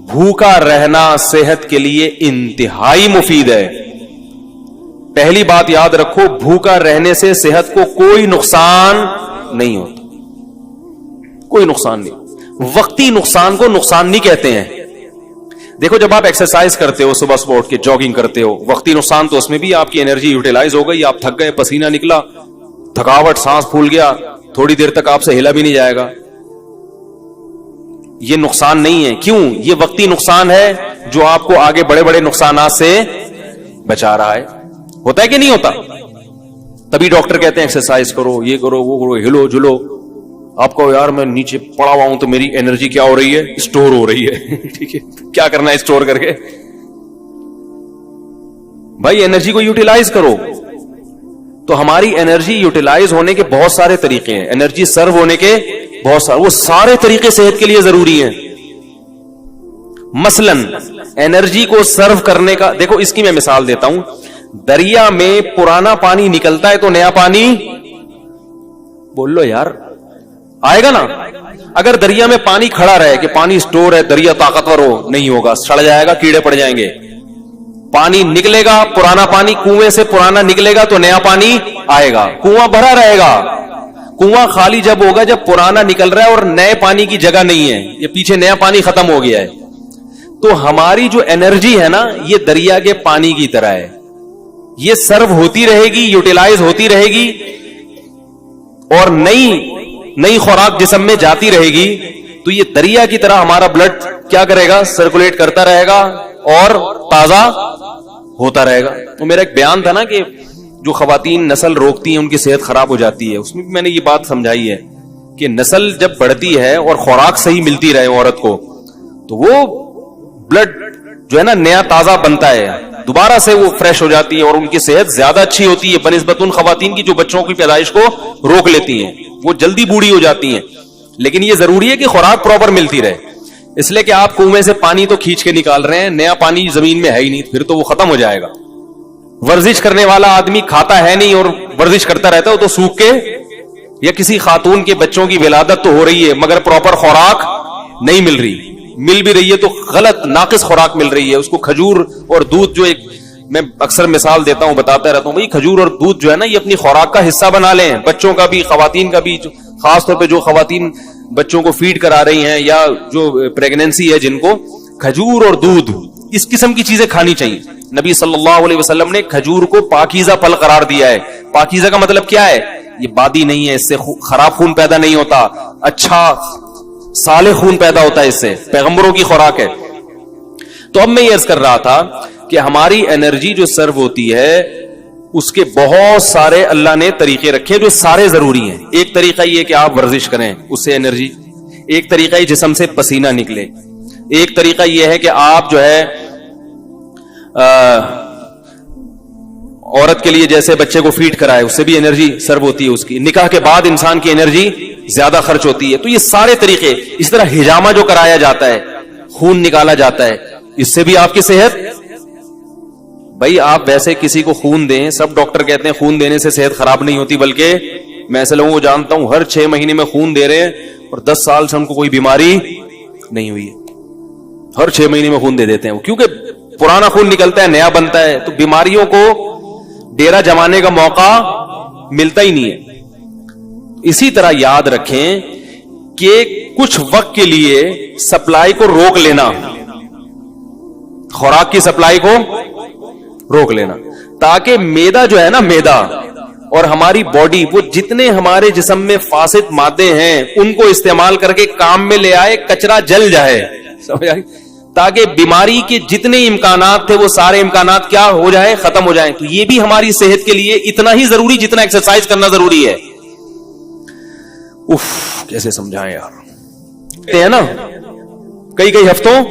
بھوکا رہنا صحت کے لیے انتہائی مفید ہے. پہلی بات یاد رکھو, بھوکا رہنے سے صحت کو کوئی نقصان نہیں ہوتا, کوئی نقصان نہیں. وقتی نقصان کو نقصان نہیں کہتے ہیں. دیکھو جب آپ ایکسرسائز کرتے ہو, صبح صبح اٹھ کے جاگنگ کرتے ہو, وقتی نقصان تو اس میں بھی آپ کی انرجی یوٹیلائز ہو گئی, آپ تھک گئے, پسینہ نکلا, تھکاوٹ, سانس پھول گیا, تھوڑی دیر تک آپ سے ہلا بھی نہیں جائے گا. یہ نقصان نہیں ہے. کیوں؟ یہ وقتی نقصان ہے جو آپ کو آگے بڑے بڑے نقصانات سے بچا رہا ہے. ہوتا ہے کہ نہیں ہوتا؟ تبھی ڈاکٹر کہتے ہیں ایکسرسائز کرو, یہ کرو, وہ کرو, ہلو جلو. آپ کو یار میں نیچے پڑا ہوا ہوں تو میری انرجی کیا ہو رہی ہے؟ اسٹور ہو رہی ہے. ٹھیک ہے, کیا کرنا ہے اسٹور کر کے؟ بھائی انرجی کو یوٹیلائز کرو. تو ہماری انرجی یوٹیلائز ہونے کے بہت سارے طریقے ہیں, انرجی سرو ہونے کے بہت سارے, وہ سارے طریقے صحت کے لیے ضروری ہیں. مثلا انرجی کو سرو کرنے کا, دیکھو اس کی میں مثال دیتا ہوں. دریا میں پرانا پانی نکلتا ہے تو نیا پانی, بول لو یار, آئے گا نا. اگر دریا میں پانی کھڑا رہے کہ پانی سٹور ہے, دریا طاقتور ہو, نہیں ہوگا, سڑ جائے گا, کیڑے پڑ جائیں گے. پانی نکلے گا, پرانا پانی کنویں سے پرانا نکلے گا تو نیا پانی آئے گا. کنواں بھرا رہے گا. کنواں خالی جب ہوگا جب پرانا نکل رہا ہے اور نئے پانی کی جگہ نہیں ہے, یہ پیچھے نیا پانی ختم ہو گیا ہے. تو ہماری جو انرجی ہے نا, یہ دریا کے پانی کی طرح ہے, یہ سرو ہوتی رہے گی, یوٹیلائز ہوتی رہے گی, اور نئی خوراک جسم میں جاتی رہے گی. تو یہ دریا کی طرح ہمارا بلڈ کیا کرے گا؟ سرکولیٹ کرتا رہے گا اور تازہ ہوتا رہے گا. تو میرا ایک بیان تھا نا کہ جو خواتین نسل روکتی ہیں ان کی صحت خراب ہو جاتی ہے, اس میں بھی میں نے یہ بات سمجھائی ہے کہ نسل جب بڑھتی ہے اور خوراک صحیح ملتی رہے عورت کو, تو وہ بلڈ جو ہے نا نیا تازہ بنتا ہے, دوبارہ سے وہ فریش ہو جاتی ہے اور ان کی صحت زیادہ اچھی ہوتی ہے بنسبت ان خواتین کی جو بچوں کی پیدائش کو روک لیتی ہیں. وہ جلدی بوڑھی ہو جاتی ہیں. لیکن یہ ضروری ہے کہ خوراک پراپر ملتی رہے, اس لیے کہ آپ کنویں سے پانی تو کھینچ کے نکال رہے ہیں, نیا پانی زمین میں ہے ہی نہیں, پھر تو وہ ختم ہو جائے گا. ورزش کرنے والا آدمی کھاتا ہے نہیں اور ورزش کرتا رہتا ہے, تو سوکھ کے, یا کسی خاتون کے بچوں کی ولادت تو ہو رہی ہے مگر پراپر خوراک نہیں مل رہی, مل بھی رہی ہے تو غلط ناقص خوراک مل رہی ہے. اس کو کھجور اور دودھ, جو ایک میں اکثر مثال دیتا ہوں, بتاتا رہتا ہوں, بھائی کھجور اور دودھ جو ہے نا یہ اپنی خوراک کا حصہ بنا لیں, بچوں کا بھی, خواتین کا بھی, خاص طور پہ جو خواتین بچوں کو فیڈ کرا رہی ہیں یا جو پریگنینسی ہے جن کو, کھجور اور دودھ اس قسم کی چیزیں کھانی چاہیے. نبی صلی اللہ علیہ وسلم نے کھجور کو پاکیزہ پھل قرار دیا ہے. پاکیزہ کا مطلب کیا ہے؟ یہ بادی نہیں ہے, اس سے خراب خون پیدا نہیں ہوتا, اچھا صالح خون پیدا ہوتا ہے, اس سے پیغمبروں کی خوراک ہے. تو اب میں یہ عرض کر رہا تھا کہ ہماری انرجی جو سرو ہوتی ہے اس کے بہت سارے اللہ نے طریقے رکھے جو سارے ضروری ہیں. ایک طریقہ یہ کہ آپ ورزش کریں, اس سے انرجی. ایک طریقہ یہ جسم سے پسینہ نکلے. ایک طریقہ یہ ہے کہ آپ جو ہے عورت کے لیے جیسے بچے کو فیڈ کرائے, اس سے بھی انرجی سرو ہوتی ہے. اس کی نکاح کے بعد انسان کی انرجی زیادہ خرچ ہوتی ہے. تو یہ سارے طریقے, اس طرح حجامہ جو کرایا جاتا ہے, خون نکالا جاتا ہے, اس سے بھی آپ کی صحت. بھائی آپ ویسے کسی کو خون دیں, سب ڈاکٹر کہتے ہیں خون دینے سے صحت خراب نہیں ہوتی, بلکہ میں ایسے لوگوں کو جانتا ہوں ہر 6 مہینے میں خون دے رہے ہیں اور 10 سال سے ان کو کوئی بیماری نہیں ہوئی ہے, ہر 6 مہینے میں خون دے دیتے ہیں, کیونکہ پرانا خون نکلتا ہے, نیا بنتا ہے, تو بیماریوں کو ڈیرا جمانے کا موقع ملتا ہی نہیں ہے. اسی طرح یاد رکھیں کہ کچھ وقت کے لیے سپلائی کو روک لینا, خوراک کی سپلائی کو روک لینا, تاکہ میدا جو ہے نا, میدا اور ہماری باڈی, وہ جتنے ہمارے جسم میں فاسد مادے ہیں ان کو استعمال کر کے کام میں لے آئے, کچرا جل جائے, سمجھ آئی, تاکہ بیماری کے جتنے امکانات تھے وہ سارے امکانات کیا ہو جائے, ختم ہو جائیں. تو یہ بھی ہماری صحت کے لیے اتنا ہی ضروری جتنا ایکسرسائز کرنا ضروری ہے. کیسے سمجھائیں یار, ہے نا کئی ہفتوں.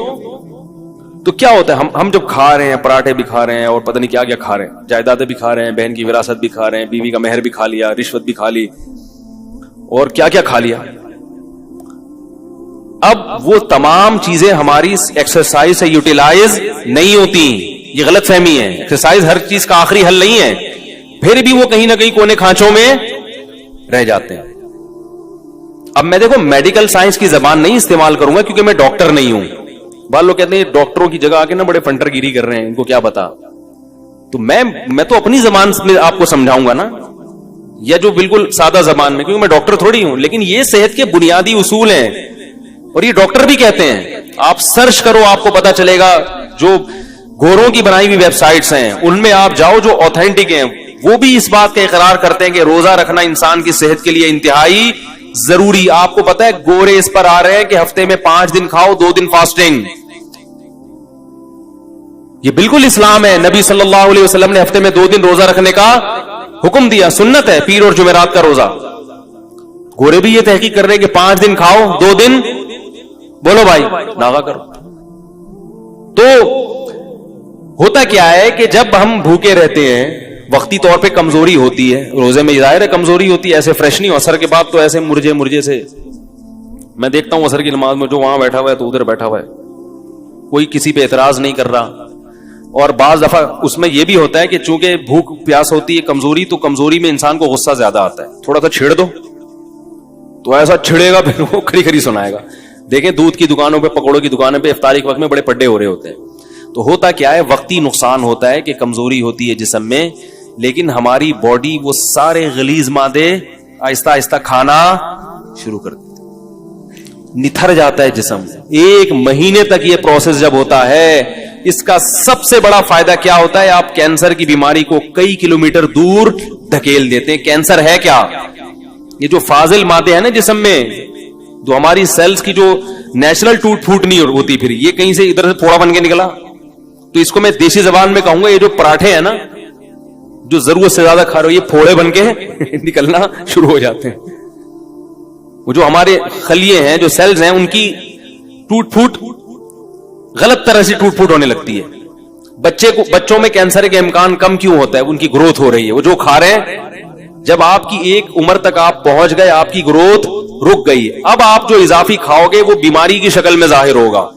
تو کیا ہوتا ہے, ہم جب کھا رہے ہیں, پراٹھے بھی کھا رہے ہیں اور پتہ نہیں کیا کیا کھا رہے ہیں, جائیدادیں بھی کھا رہے ہیں, بہن کی وراثت بھی کھا رہے ہیں, بیوی کا مہر بھی کھا لیا, رشوت بھی کھا لی, اور کیا کیا کھا لیا. اب وہ تمام چیزیں ہماری ایکسرسائز سے یوٹیلائز نہیں ہوتی. یہ غلط فہمی ہے, ایکسرسائز ہر چیز کا آخری حل نہیں ہے, پھر بھی وہ کہیں نہ کہیں کونے کھانچوں میں رہ جاتے ہیں. اب میں دیکھو میڈیکل سائنس کی زبان نہیں استعمال کروں گا کیونکہ میں ڈاکٹر نہیں ہوں, بعض لوگ کہتے ہیں ڈاکٹروں کی جگہ آ کے نا بڑے فنٹر گیری کر رہے ہیں, ان کو کیا پتا. تو میں تو اپنی زبان میں آپ کو سمجھاؤں گا نا, یا جو بالکل سادہ زبان میں, کیونکہ میں ڈاکٹر تھوڑی ہوں, لیکن یہ صحت کے بنیادی اصول ہیں اور یہ ڈاکٹر بھی کہتے ہیں. آپ سرچ کرو, آپ کو پتا چلے گا. جو گوروں کی بنائی ہوئی ویب سائٹس ہیں ان میں آپ جاؤ جو اوتھینٹک ہیں, وہ بھی اس بات کا اقرار کرتے ہیں کہ روزہ رکھنا انسان کی صحت کے لیے انتہائی ضروری. آپ کو پتا ہے گورے اس پر آ رہے ہیں کہ ہفتے میں 5 دن کھاؤ, 2 دن فاسٹنگ. یہ بالکل اسلام ہے. نبی صلی اللہ علیہ وسلم نے ہفتے میں 2 دن روزہ رکھنے کا حکم دیا, سنت ہے پیر اور جمعرات کا روزہ. گورے بھی یہ تحقیق کر رہے ہیں کہ 5 دن کھاؤ, 2 دن بولو بھائی ناغا کرو. تو ہوتا کیا ہے کہ جب ہم بھوکے رہتے ہیں, وقتی طور پہ کمزوری ہوتی ہے, روزے میں ظاہر ہے کمزوری ہوتی ہے, ایسے فریش نہیں ہو. اثر کے بعد تو ایسے مرجے سے میں دیکھتا ہوں اثر کی نماز میں جو وہاں بیٹھا ہوا ہے تو ادھر بیٹھا ہوا ہے, کوئی کسی پہ اعتراض نہیں کر رہا. اور بعض دفعہ اس میں یہ بھی ہوتا ہے کہ چونکہ بھوک پیاس ہوتی ہے, کمزوری, تو کمزوری میں انسان کو غصہ زیادہ آتا ہے. تھوڑا سا چھیڑ دو تو ایسا چھڑے گا پھر وہ کھری کھری سنائے گا. دیکھیں دودھ کی دکانوں پہ, پکوڑوں کی دکانوں پہ افطاری کے وقت میں بڑے پڈے ہو رہے ہوتے ہیں. تو ہوتا کیا ہے, وقتی نقصان ہوتا ہے کہ کمزوری ہوتی ہے جسم میں, لیکن ہماری باڈی وہ سارے غلیظ مادے آہستہ آہستہ کھانا شروع کر دیتی, نتھر جاتا ہے جسم. 1 مہینے تک یہ پروسیس جب ہوتا ہے, اس کا سب سے بڑا فائدہ کیا ہوتا ہے, آپ کینسر کی بیماری کو کئی کلومیٹر دور دھکیل دیتے ہیں. کینسر ہے کیا, یہ جو فاضل مادے ہیں نا جسم میں, جو ہماری سیلز کی جو نیچرل ٹوٹ پھوٹ نہیں ہوتی, پھر یہ کہیں سے ادھر سے پھوڑا بن کے نکلا. تو اس کو میں دیسی زبان میں کہوں گا, یہ جو پراٹھے ہیں نا جو ضرورت سے زیادہ کھا رہے ہو, یہ پھوڑے بن کے نکلنا شروع ہو جاتے ہیں. وہ جو ہمارے خلیے ہیں, جو سیلز ہیں, ان کی ٹوٹ پھوٹ غلط طرح سے ٹوٹ پھوٹ ہونے لگتی ہے. بچوں میں کینسر کے امکان کم کیوں ہوتا ہے, ان کی گروتھ ہو رہی ہے. وہ جو کھا رہے ہیں, جب آپ کی ایک عمر تک آپ پہنچ گئے, آپ کی گروتھ رک گئی, اب آپ جو اضافی کھاؤ گے وہ بیماری کی شکل میں ظاہر ہوگا.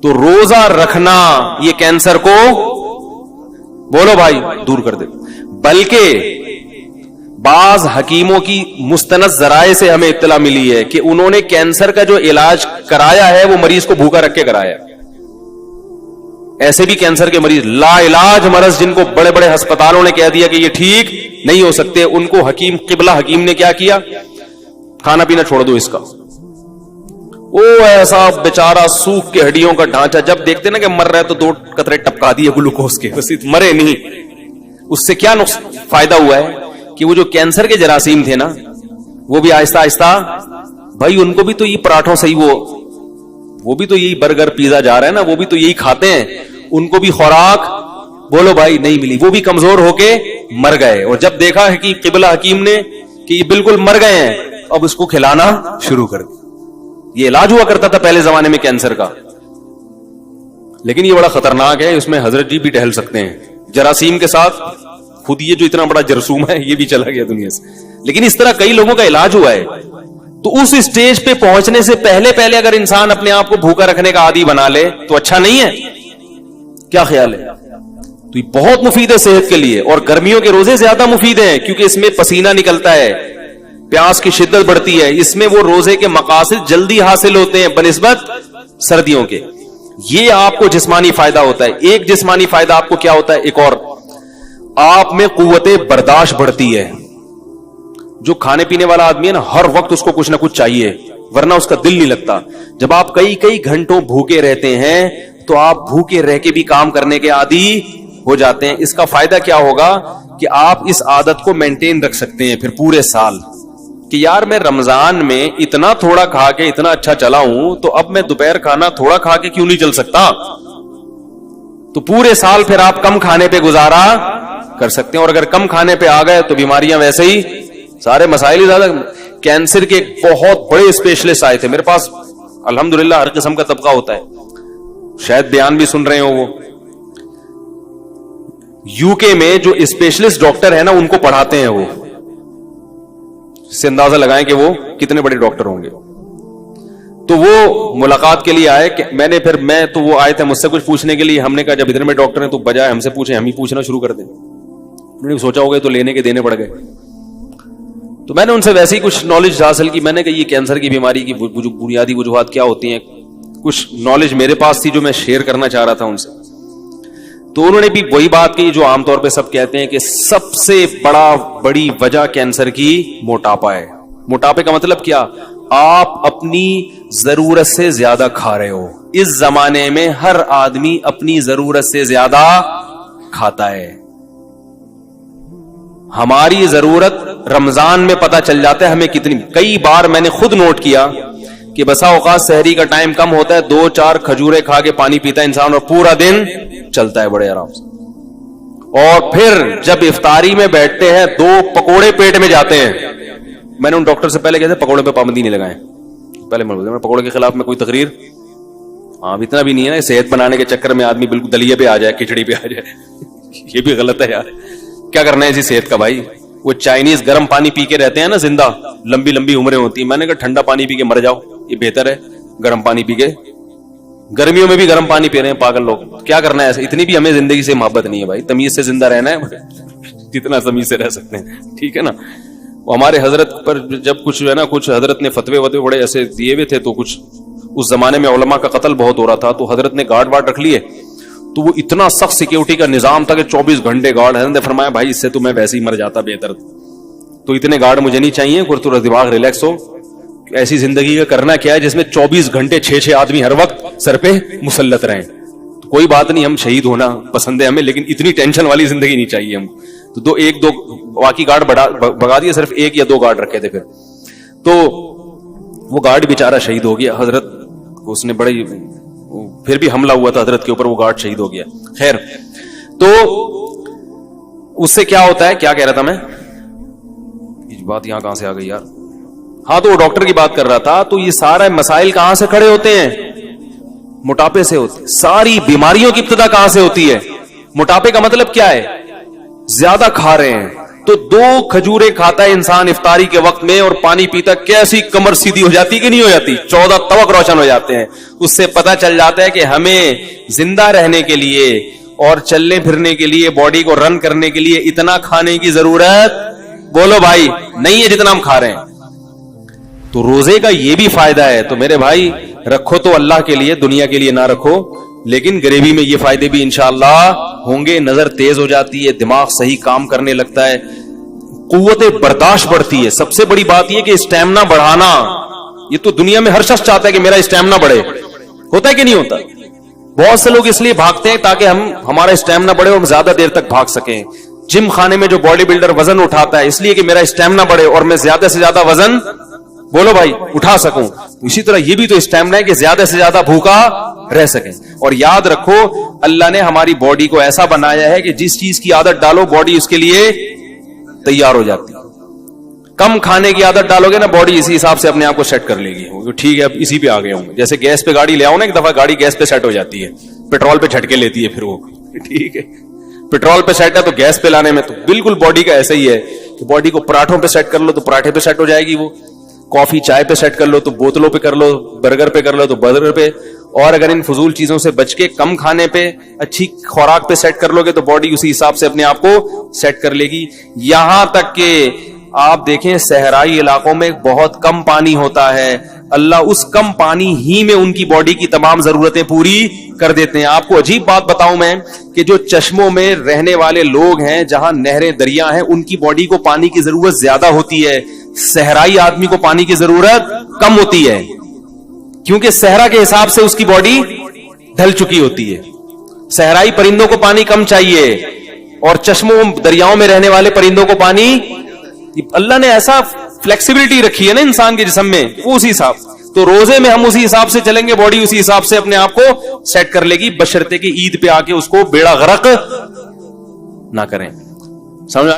تو روزہ رکھنا یہ کینسر کو بولو بھائی دور کر دے. بلکہ بعض حکیموں کی مستند ذرائع سے ہمیں اطلاع ملی ہے کہ انہوں نے کینسر کا جو علاج کرایا ہے وہ مریض کو بھوکا رکھ کے کرایا. ایسے بھی کینسر کے مریض لا علاج مرض, جن کو بڑے بڑے ہسپتالوں نے کہہ دیا کہ یہ ٹھیک نہیں ہو سکتے, ان کو حکیم قبلہ حکیم نے کیا کیا, کھانا پینا چھوڑ دو اس کا. وہ ایسا بیچارہ سوکھ کے ہڈیوں کا ڈھانچہ, جب دیکھتے نا کہ مر رہا ہے تو 2 قطرے ٹپکا دیے گلوکوز کے, بس مرے نہیں. اس سے کیا فائدہ ہوا ہے کہ وہ جو کینسر کے جراثیم تھے نا, وہ بھی آہستہ آہستہ, بھائی ان کو بھی تو یہ پراٹھوں سے ہی وہ بھی تو یہی برگر پیزا جا رہا ہے نا, وہ بھی تو یہی کھاتے ہیں, ان کو بھی خوراک بولو بھائی نہیں ملی, وہ بھی کمزور ہو کے مر گئے. اور جب دیکھا ہے کہ قبلہ حکیم نے کہ یہ بالکل مر گئے ہیں, اب اس کو کھلانا شروع کر دیا. یہ علاج ہوا کرتا تھا پہلے زمانے میں کینسر کا, لیکن یہ بڑا خطرناک ہے. اس میں حضرت جی بھی ٹہل سکتے ہیں جراثیم کے ساتھ. خود یہ جو اتنا بڑا جرثوم ہے یہ بھی چلا گیا دنیا سے, لیکن اس طرح کئی لوگوں کا علاج ہوا ہے. تو اس اسٹیج پہ پہنچنے سے پہلے اگر انسان اپنے آپ کو بھوکا رکھنے کا عادی بنا لے تو اچھا نہیں ہے. کیا خیال ہے؟ تو یہ بہت مفید ہے صحت کے لیے. اور گرمیوں کے روزے زیادہ مفید ہیں کیونکہ اس میں پسینہ نکلتا ہے, پیاس کی شدت بڑھتی ہے, اس میں وہ روزے کے مقاصد جلدی حاصل ہوتے ہیں بنسبت سردیوں کے. یہ آپ کو جسمانی فائدہ ہوتا ہے. ایک جسمانی فائدہ آپ کو کیا ہوتا ہے, ایک اور, آپ میں قوت برداشت بڑھتی ہے. جو کھانے پینے والا آدمی ہے نا, ہر وقت اس کو کچھ نہ کچھ چاہیے, ورنہ اس کا دل نہیں لگتا. جب آپ کئی گھنٹوں بھوکے رہتے ہیں تو آپ بھوکے رہ کے بھی کام کرنے کے عادی ہو جاتے ہیں. اس کا فائدہ کیا ہوگا کہ آپ اس عادت کو مینٹین رکھ سکتے ہیں پھر پورے سال, کہ یار میں رمضان میں اتنا تھوڑا کھا کے اتنا اچھا چلا ہوں, تو اب میں دوپہر کھانا تھوڑا کھا کے کیوں نہیں چل سکتا. تو پورے سال پھر آپ کم کھانے پہ گزارا کر سکتے ہیں. اور اگر کم کھانے پہ آ گئے تو بیماریاں ویسے ہی, سارے مسائل ہی زیادہ. کینسر کے بہت بڑے اسپیشلسٹ آئے تھے میرے پاس, الحمدللہ ہر قسم کا طبقہ ہوتا ہے, شاید بیان بھی سن رہے ہو. وہ یو کے میں جو اسپیشلسٹ ڈاکٹر ہیں نا, ان کو پڑھاتے ہیں وہ, سے اندازہ لگائیں کہ وہ کتنے بڑے ڈاکٹر ہوں گے. تو وہ ملاقات کے لیے آئے کہ میں تو وہ آئے تھے مجھ سے کچھ پوچھنے کے لیے. ہم نے کہا جب ادھر میں ڈاکٹر ہیں تو بجائے ہم سے پوچھیں ہم ہی پوچھنا شروع کر دیں. انہوں نے سوچا ہوگا تو لینے کے دینے پڑ گئے. تو میں نے ان سے ویسے ہی کچھ نالج حاصل کی. میں نے کہا یہ کینسر کی بیماری کی بنیادی وجوہات کیا ہوتی ہیں, کچھ نالج میرے پاس تھی جو میں شیئر کرنا چاہ رہا تھا ان سے. تو انہوں نے بھی وہی بات کی جو عام طور پہ سب کہتے ہیں کہ سب سے بڑی وجہ کینسر کی موٹاپا ہے. موٹاپے کا مطلب کیا؟ آپ اپنی ضرورت سے زیادہ کھا رہے ہو. اس زمانے میں ہر آدمی اپنی ضرورت سے زیادہ کھاتا ہے. ہماری ضرورت رمضان میں پتہ چل جاتا ہے ہمیں کتنی. کئی بار میں نے خود نوٹ کیا کہ بسا اوقات سحری کا ٹائم کم ہوتا ہے, 2-4 کھجورے کھا کے پانی پیتا ہے انسان اور پورا دن چلتا ہے بڑے آرام سے. اور پھر جب افطاری میں بیٹھتے ہیں 2 پکوڑے پیٹ میں جاتے ہیں. میں نے ان ڈاکٹر سے پہلے کہتے پکوڑے پہ پابندی نہیں لگائیں. پہلے میں پکوڑے کے خلاف میں کوئی تقریر اتنا بھی نہیں ہے نا صحت بنانے کے چکر میں آدمی بالکل دلیے پہ آ جائے, کھچڑی پہ آ جائے. یہ بھی غلط ہے یار. کیا کرنا ہے اسی صحت کا بھائی. وہ چائنیز گرم پانی پی کے رہتے ہیں نا زندہ, لمبی لمبی عمریں ہوتی ہیں. میں نے کہا ٹھنڈا پانی پی کے مر جاؤ, یہ بہتر ہے گرم پانی پی کے. گرمیوں میں بھی گرم پانی پی رہے ہیں پاگل لوگ. کیا کرنا ہے ایسے؟ اتنی بھی ہمیں زندگی سے محبت نہیں ہے بھائی. تمیز سے زندہ رہنا ہے جتنا تمیز سے رہ سکتے ہیں, ٹھیک ہے نا. وہ ہمارے حضرت پر جب کچھ ہے نا, کچھ حضرت نے فتوے بڑے ایسے دیے ہوئے تھے, تو کچھ اس زمانے میں علماء کا قتل بہت ہو رہا تھا, تو حضرت نے گارڈ وارڈ رکھ لیے. تو وہ اتنا سخت سیکیورٹی کا نظام تھا کہ 24 گھنٹے گارڈ. حضرت نے فرمایا بھائی اس سے تو میں ویسے ہی مر جاتا بہتر, تو اتنے گارڈ مجھے نہیں چاہیے. تھوڑا دماغ ریلیکس ہو. ایسی زندگی کا کرنا کیا ہے جس میں 24 گھنٹے 6 آدمی ہر وقت سر پہ مسلط رہیں. تو کوئی بات نہیں, ہم شہید ہونا پسند ہے ہمیں, لیکن اتنی ٹینشن والی زندگی نہیں چاہیے ہم. تو 1-2 باقی گارڈ بگا دیے, صرف 1 یا 2 گارڈ رکھے تھے. پھر تو وہ گارڈ بیچارہ شہید ہو گیا. حضرت کو اس نے بڑی, پھر بھی حملہ ہوا تھا حضرت کے اوپر, وہ گارڈ شہید ہو گیا. خیر, تو اس سے کیا ہوتا ہے, کیا کہہ رہا تھا میں, بات یہاں کہاں سے آ گئی یار. ہاں, تو وہ ڈاکٹر کی بات کر رہا تھا. تو یہ سارے مسائل کہاں سے کھڑے ہوتے ہیں؟ موٹاپے سے ہوتے. ساری بیماریوں کی ابتدا کہاں سے ہوتی ہے؟ موٹاپے کا مطلب کیا ہے؟ زیادہ کھا رہے ہیں. تو 2 کھجورے کھاتا ہے انسان افطاری کے وقت میں اور پانی پیتا, کیسی کمر سیدھی ہو جاتی کہ نہیں ہو جاتی, 14 طبق روشن ہو جاتے ہیں. اس سے پتہ چل جاتا ہے کہ ہمیں زندہ رہنے کے لیے اور چلنے پھرنے کے لیے, باڈی کو رن کرنے کے لیے اتنا کھانے کی ضرورت, بولو بھائی, نہیں ہے جتنا ہم کھا رہے ہیں. تو روزے کا یہ بھی فائدہ ہے. تو میرے بھائی رکھو تو اللہ کے لیے, دنیا کے لیے نہ رکھو, لیکن غریبی میں یہ فائدے بھی انشاءاللہ ہوں گے. نظر تیز ہو جاتی ہے, دماغ صحیح کام کرنے لگتا ہے, قوت برداشت بڑھتی ہے. سب سے بڑی بات یہ کہ اسٹیمنا بڑھانا, یہ تو دنیا میں ہر شخص چاہتا ہے کہ میرا اسٹیمنا بڑھے. ہوتا ہے کہ نہیں ہوتا؟ بہت سے لوگ اس لیے بھاگتے ہیں تاکہ ہمارا اسٹیمنا بڑھے اور ہم زیادہ دیر تک بھاگ سکیں. جم خانے میں جو باڈی بلڈر وزن اٹھاتا ہے اس لیے کہ میرا اسٹیمنا بڑھے اور میں زیادہ سے زیادہ وزن, بولو بھائی, اٹھا سکوں. اسی طرح یہ بھی تو اسٹیمنا ہے کہ زیادہ سے زیادہ بھوکا رہ سکیں. اور یاد رکھو اللہ نے ہماری باڈی کو ایسا بنایا ہے کہ جس چیز کی عادت ڈالو باڈی اس کے لیے تیار ہو جاتی ہے. کم کھانے کی عادت ڈالو گے نا, باڈی اسی حساب سے اپنے آپ کو سیٹ کر لے گی. ٹھیک ہے, اب اسی پہ آ گئے ہوں. جیسے گیس پہ گاڑی لے آؤ نا, ایک دفعہ گاڑی گیس پہ سیٹ ہو جاتی ہے, پیٹرول پہ جھٹکے لیتی ہے پھر وہ, ٹھیک ہے. پیٹرول پہ سیٹ ہے تو گیس پہ لانے میں, تو بالکل باڈی کا ایسا ہی ہے کہ باڈی کو پراٹھوں پہ سیٹ کر لو تو پراٹھے پہ سیٹ ہو جائے گی, وہ کافی چائے پہ سیٹ کر لو تو بوتلوں پہ کر لو, برگر پہ کر لو تو برگر پہ. اور اگر ان فضول چیزوں سے بچ کے کم کھانے پہ, اچھی خوراک پہ سیٹ کر لو گے تو باڈی اسی حساب سے اپنے آپ کو سیٹ کر لے گی. یہاں تک کہ آپ دیکھیں صحرائی علاقوں میں بہت کم پانی ہوتا ہے, اللہ اس کم پانی ہی میں ان کی باڈی کی تمام ضرورتیں پوری کر دیتے ہیں. آپ کو عجیب بات بتاؤں میں کہ جو چشموں میں رہنے والے لوگ ہیں, جہاں نہریں دریا ہیں, ان کی باڈی کو پانی کی ضرورت زیادہ ہوتی ہے. صحرائی آدمی کو پانی کی ضرورت کم ہوتی ہے, کیونکہ صحرا کے حساب سے اس کی باڈی ڈھل چکی ہوتی ہے. صحرائی پرندوں کو پانی کم چاہیے اور چشموں دریاؤں میں رہنے والے پرندوں کو پانی, اللہ نے ایسا فلیکسیبلٹی رکھی ہے نا انسان کے جسم میں, وہ اسی حساب. تو روزے میں ہم اسی حساب سے چلیں گے, باڈی اسی حساب سے اپنے آپ کو سیٹ کر لے گی, بشرطے کہ عید پہ آ کے اس کو بیڑا غرق نہ کریں. سمجھ